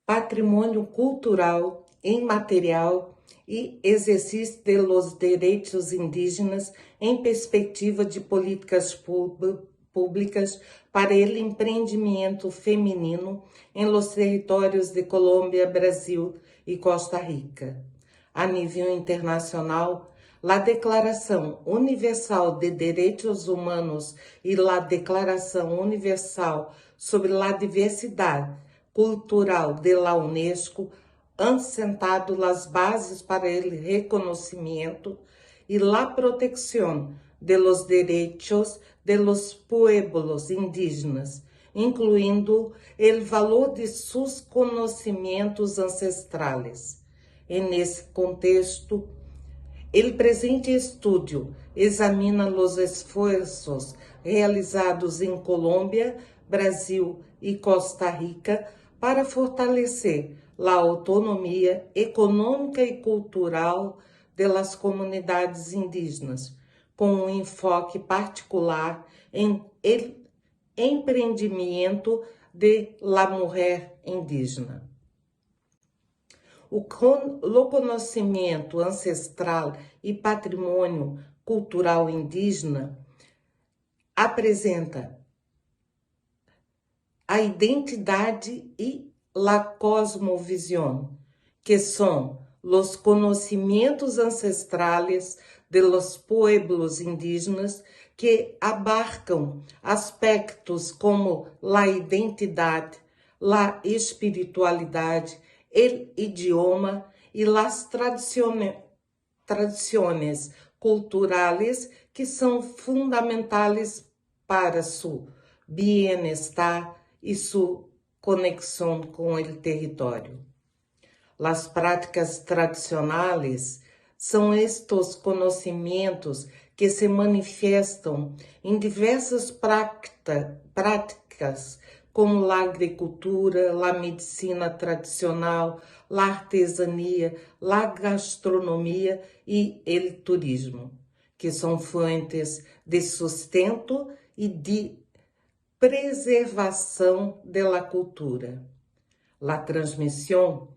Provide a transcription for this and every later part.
patrimônio cultural, imaterial e exercício de los direitos indígenas em perspectiva de políticas públicas para o empreendimento feminino em los territórios de Colômbia, Brasil e Costa Rica. A nível internacional, a Declaração Universal de Direitos Humanos e a Declaração Universal sobre a Diversidade Cultural de la Unesco han sentado as bases para o reconhecimento e la protección de los derechos de los pueblos indígenas, incluindo el valor de sus conhecimentos ancestrales. Nesse contexto, o presente estudo examina os esforços realizados em Colômbia, Brasil e Costa Rica para fortalecer a autonomia econômica e cultural das comunidades indígenas, com um enfoque particular em empreendimento de la mulher indígena. O conhecimento ancestral e patrimônio cultural indígena apresenta a identidade e la cosmovisão, que são os conhecimentos ancestrales de los pueblos indígenas que abarcam aspectos como la identidade, la espiritualidade, el idioma e las tradiciones culturales que são fundamentais para su bienestar e su conexão com o território. As práticas tradicionais são estes conhecimentos que se manifestam em diversas práticas, como a agricultura, a medicina tradicional, a artesania, a gastronomia e o turismo, que são fontes de sustento e de preservação da cultura. A transmissão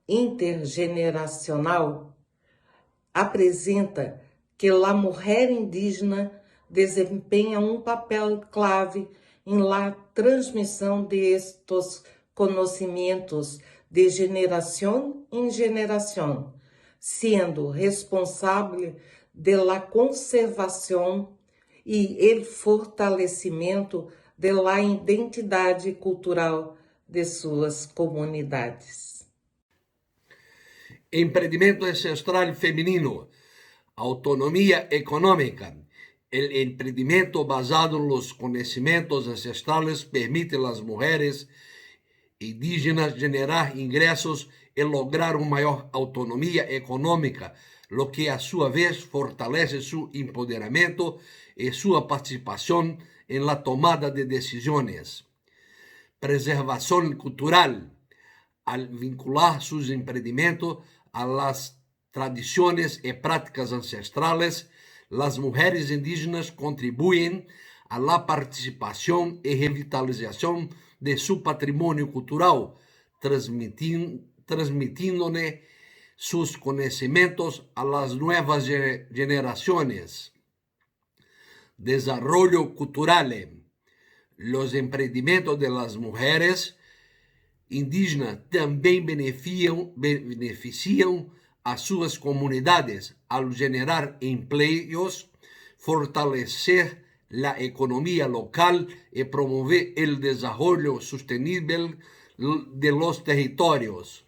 intergeneracional apresenta que a mulher indígena desempenha um papel clave em la transmissão de estes conhecimentos de geração em geração, sendo responsável de la conservação e el fortalecimento de la identidade cultural de suas comunidades. Empreendimento ancestral feminino, autonomía económica. El emprendimiento basado en los conocimientos ancestrales permite a las mujeres indígenas generar ingresos y lograr una mayor autonomía económica, lo que a su vez fortalece su empoderamiento y su participación en la tomada de decisiones. Preservación cultural. Al vincular sus emprendimientos a las tradiciones y prácticas ancestrales, las mujeres indígenas contribuyen a la participación y revitalización de su patrimonio cultural, transmitiéndole sus conocimientos a las nuevas generaciones. Desarrollo cultural. Los emprendimientos de las mujeres indígenas também beneficiam a suas comunidades ao generar empleos, fortalecer a economia local e promover o desenvolvimento sustentável de los territórios.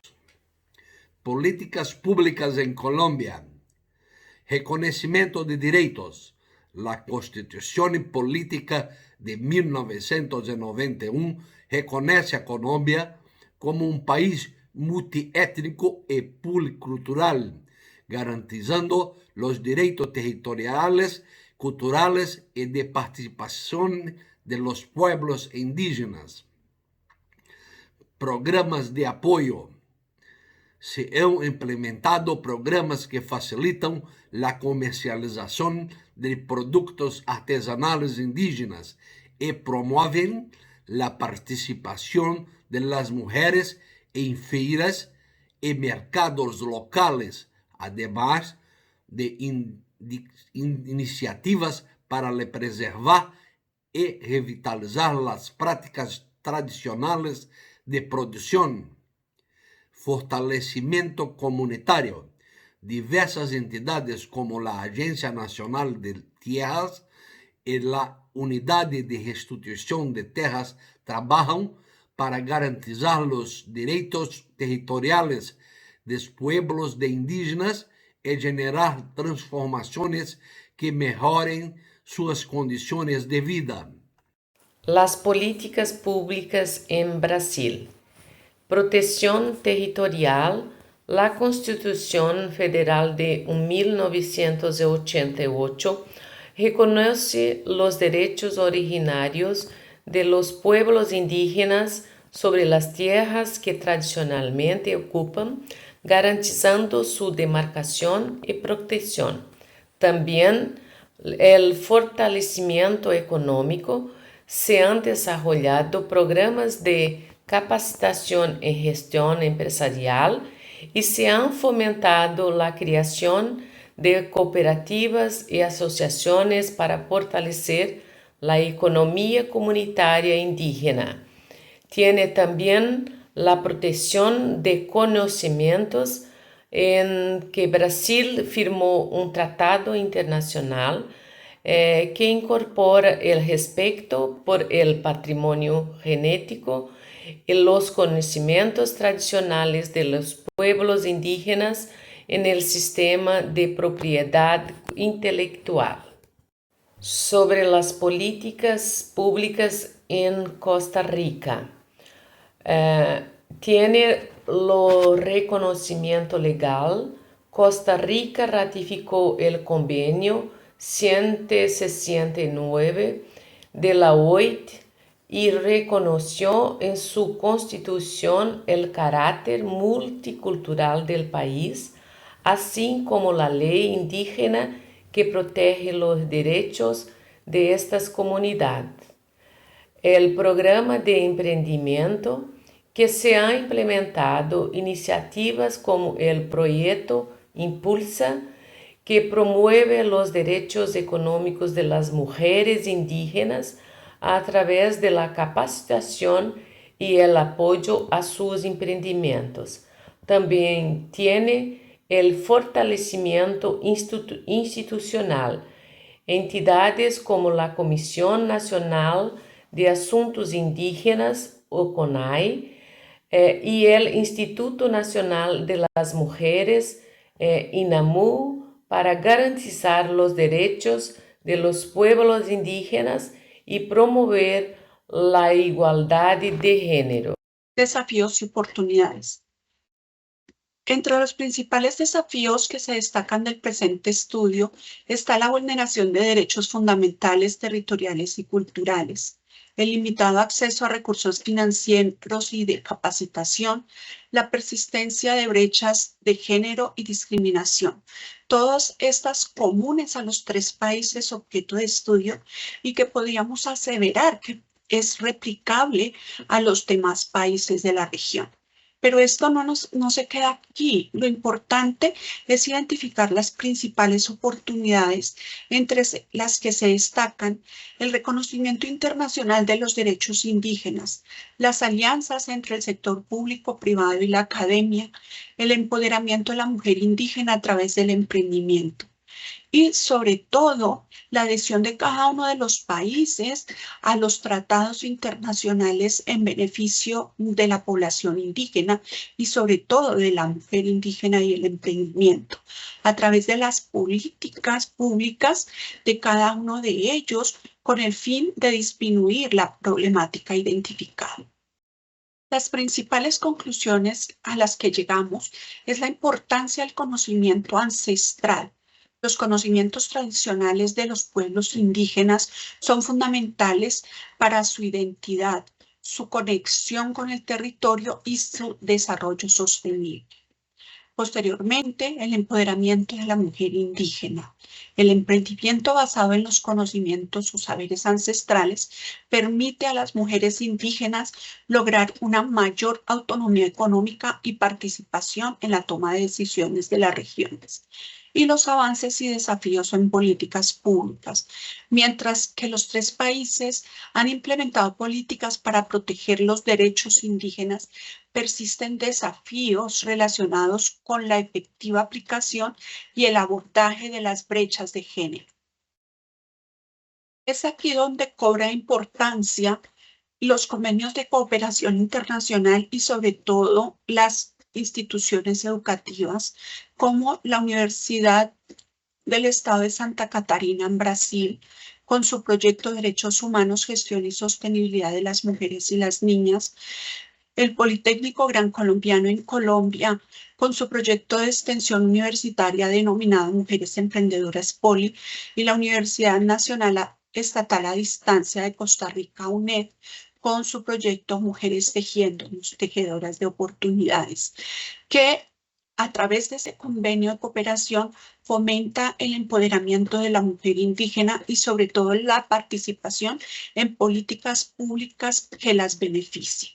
Políticas públicas em Colômbia. Reconhecimento de direitos. A Constituição Política de 1991 reconhece a Colômbia como um país multiétnico e pluricultural, garantizando os direitos territoriais, culturais e de participação de los pueblos indígenas. Programas de apoio. Se han implementado programas que facilitam a comercialização de produtos artesanais indígenas e promovem a participação de las mujeres en feiras y mercados locales, además de iniciativas para preservar y revitalizar las prácticas tradicionales de producción, fortalecimiento comunitario. Diversas entidades como la Agencia Nacional de Tierras y la Unidad de Restitución de Tierras trabajan para garantizar los derechos territoriales de los pueblos de indígenas y generar transformaciones que mejoren sus condiciones de vida. Las políticas públicas en Brasil. Protección territorial. La Constitución Federal de 1988 reconoce los derechos originarios de los pueblos indígenas sobre las tierras que tradicionalmente ocupan, garantizando su demarcación y protección. También el fortalecimiento económico. Se han desarrollado programas de capacitación en gestión empresarial y se han fomentado la creación de cooperativas y asociaciones para fortalecer la economía comunitaria indígena. Tiene también la protección de conocimientos, en que Brasil firmó un tratado internacional que incorpora el respeto por el patrimonio genético y los conocimientos tradicionales de los pueblos indígenas en el sistema de propiedad intelectual. Sobre las políticas públicas en Costa Rica. Tiene el reconocimiento legal. Costa Rica ratificó el convenio 169 de la OIT y reconoció en su constitución el carácter multicultural del país, así como la ley indígena que protege los derechos de estas comunidades. El programa de emprendimiento, que se ha implementado iniciativas como el proyecto Impulsa, que promueve los derechos económicos de las mujeres indígenas a través de la capacitación y el apoyo a sus emprendimientos. También tiene el fortalecimiento institucional. Entidades como la Comisión Nacional de Asuntos Indígenas, o CONAI, y el Instituto Nacional de las Mujeres, INAMU, para garantizar los derechos de los pueblos indígenas y promover la igualdad de género. Desafíos y oportunidades. Entre los principales desafíos que se destacan del presente estudio está la vulneración de derechos fundamentales, territoriales y culturales, el limitado acceso a recursos financieros y de capacitación, la persistencia de brechas de género y discriminación. Todas estas comunes a los tres países objeto de estudio y que podríamos aseverar que es replicable a los demás países de la región. Pero esto no se queda aquí. Lo importante es identificar las principales oportunidades, entre las que se destacan el reconocimiento internacional de los derechos indígenas, las alianzas entre el sector público, privado y la academia, el empoderamiento de la mujer indígena a través del emprendimiento. Y sobre todo, la adhesión de cada uno de los países a los tratados internacionales en beneficio de la población indígena y sobre todo de la mujer indígena y el emprendimiento, a través de las políticas públicas de cada uno de ellos con el fin de disminuir la problemática identificada. Las principales conclusiones a las que llegamos es la importancia del conocimiento ancestral. Los conocimientos tradicionales de los pueblos indígenas son fundamentales para su identidad, su conexión con el territorio y su desarrollo sostenible. Posteriormente, el empoderamiento de la mujer indígena. El emprendimiento basado en los conocimientos o saberes ancestrales permite a las mujeres indígenas lograr una mayor autonomía económica y participación en la toma de decisiones de las regiones y los avances y desafíos en políticas públicas, mientras que los 3 países han implementado políticas para proteger los derechos indígenas, persisten desafíos relacionados con la efectiva aplicación y el abordaje de las brechas de género. Es aquí donde cobra importancia los convenios de cooperación internacional y sobre todo las instituciones educativas como la Universidad del Estado de Santa Catarina en Brasil, con su proyecto Derechos Humanos, Gestión y Sostenibilidad de las Mujeres y las Niñas, el Politécnico Gran Colombiano en Colombia, con su proyecto de extensión universitaria denominado Mujeres Emprendedoras Poli, y la Universidad Nacional Estatal a Distancia de Costa Rica, UNED, con su proyecto Mujeres Tejiendo, Tejedoras de Oportunidades, que a través de ese convenio de cooperación fomenta el empoderamiento de la mujer indígena y sobre todo la participación en políticas públicas que las beneficien.